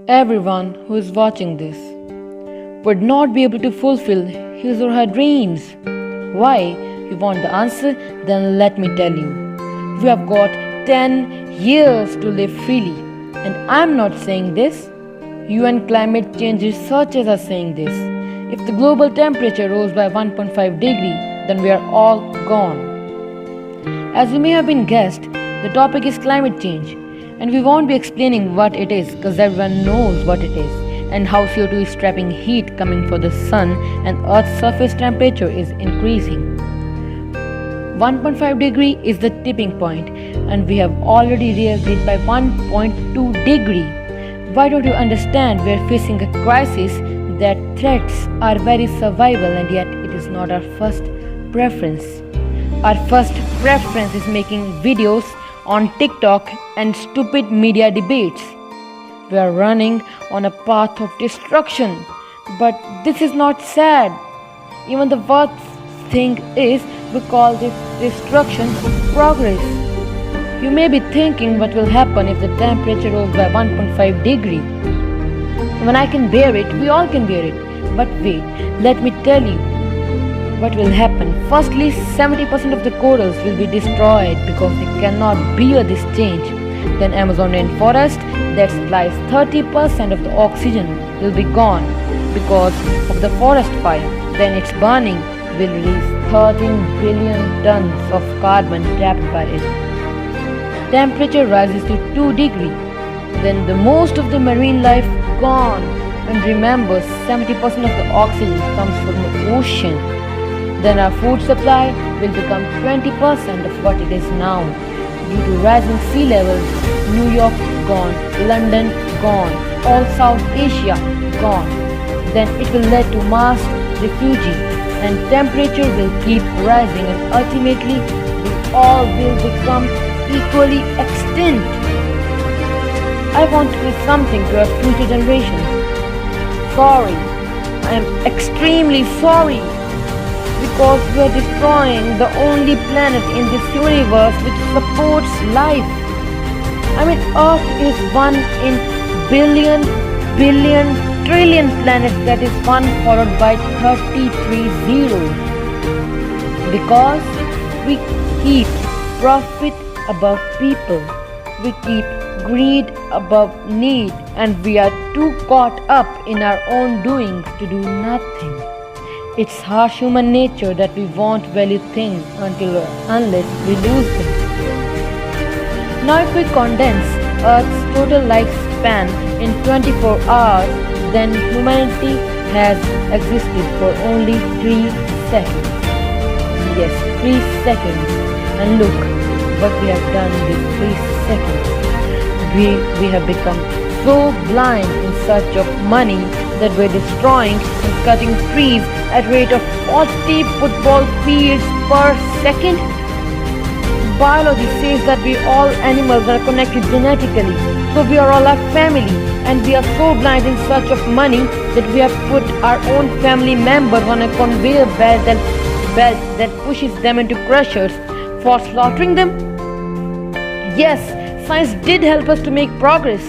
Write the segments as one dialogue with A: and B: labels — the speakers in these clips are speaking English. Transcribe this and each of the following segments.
A: Everyone who is watching this would not be able to fulfill his or her dreams. Why? You want the answer? Then let me tell you. We have got 10 years to live freely. And I'm not saying this. UN climate change researchers are saying this. If the global temperature rose by 1.5 degree, then we are all gone. As you may have been guessed, the topic is climate change. And we won't be explaining what it is because everyone knows what it is and how CO2 is trapping heat coming from the sun and Earth's surface temperature is increasing. 1.5 degree is the tipping point and we have already raised it by 1.2 degree. Why don't you understand we are facing a crisis that threats our very survival and yet it is not our first preference. Our first preference is making videos on TikTok and stupid media debates. We are running on a path of destruction. But this is not sad. Even the worst thing is we call this destruction progress. You may be thinking what will happen if the temperature rose by 1.5 degree. When I can bear it, we all can bear it. But wait, let me tell you what will happen. Firstly, 70% of the corals will be destroyed because they cannot bear this change. Then Amazon rainforest that supplies 30% of the oxygen will be gone because of the forest fire. Then its burning will release 13 billion tons of carbon trapped by it. Temperature rises to 2 degrees. Then the most of the marine life gone. And remember, 70% of the oxygen comes from the ocean. Then our food supply will become 20% of what it is now. Due to rising sea levels, New York gone, London gone, all South Asia gone. Then it will lead to mass refugee and temperature will keep rising and ultimately we all will become equally extinct. I want to say something to our future generations. Sorry, I am extremely sorry. Because we are destroying the only planet in this universe which supports life. I mean, Earth is one in billion, trillion planets, that is one followed by 33 zeros. Because we keep profit above people, we keep greed above need, and we are too caught up in our own doings to do nothing. It's harsh human nature that we won't value things unless we lose them. Now if we condense Earth's total lifespan in 24 hours, then humanity has existed for only 3 seconds. Yes, 3 seconds. And look what we have done in these 3 seconds. We have become so blind in search of money that we're destroying and cutting trees at rate of 40 football fields per second. Biology says that we all animals are connected genetically, so we are all a family, and we are so blind in search of money that we have put our own family members on a conveyor belt that pushes them into crushers for slaughtering them. Yes, science did help us to make progress.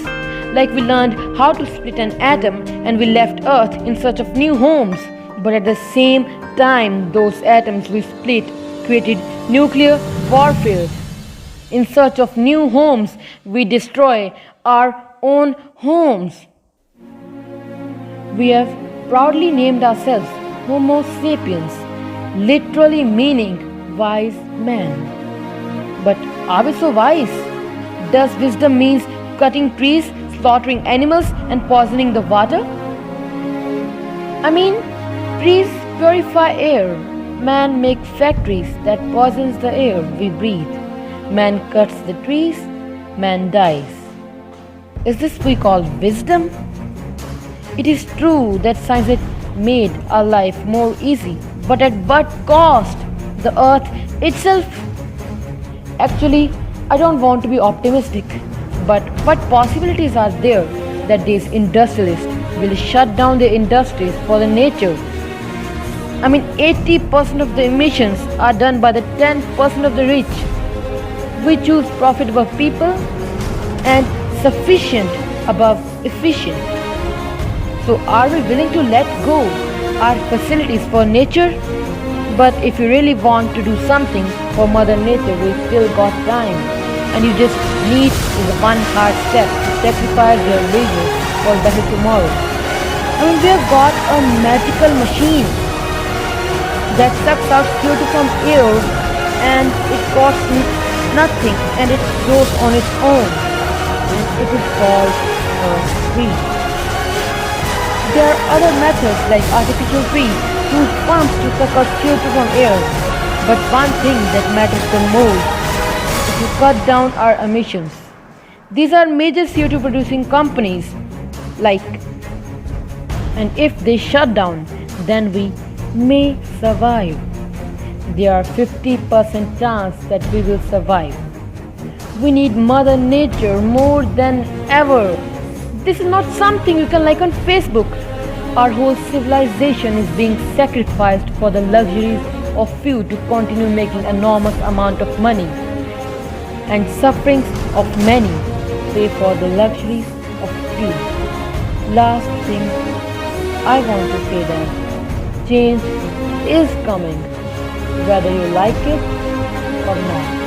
A: Like we learned how to split an atom and we left Earth in search of new homes. But at the same time, those atoms we split created nuclear warfare. In search of new homes, we destroy our own homes. We have proudly named ourselves Homo sapiens, literally meaning wise man. But are we so wise? Does wisdom mean cutting trees, slaughtering animals and poisoning the water? I mean, trees purify air. Man makes factories that poisons the air we breathe. Man cuts the trees, man dies. Is this we call wisdom? It is true that science has made our life more easy, but at what cost? The earth itself? Actually, I don't want to be optimistic. But what possibilities are there that these industrialists will shut down their industries for the nature? I mean, 80% of the emissions are done by the 10% of the rich. We choose profit above people and sufficient above efficient. So are we willing to let go our facilities for nature? But if you really want to do something for Mother Nature, we still got time. And you just need is one hard step to sacrifice your leisure for better tomorrow. I mean, we have got a magical machine that sucks out CO2 from air and it costs me nothing and it grows on its own. And it is called tree. There are other methods like artificial trees use pumps to suck out CO2 from air. But one thing that matters the most is to cut down our emissions. These are major CO2 producing companies like, and if they shut down, then we may survive. There are 50% chance that we will survive. We need Mother Nature more than ever. This is not something you can like on Facebook. Our whole civilization is being sacrificed for the luxuries of few to continue making enormous amount of money. And sufferings of many pay for the luxuries of few. Last thing, I want to say that change is coming, whether you like it or not.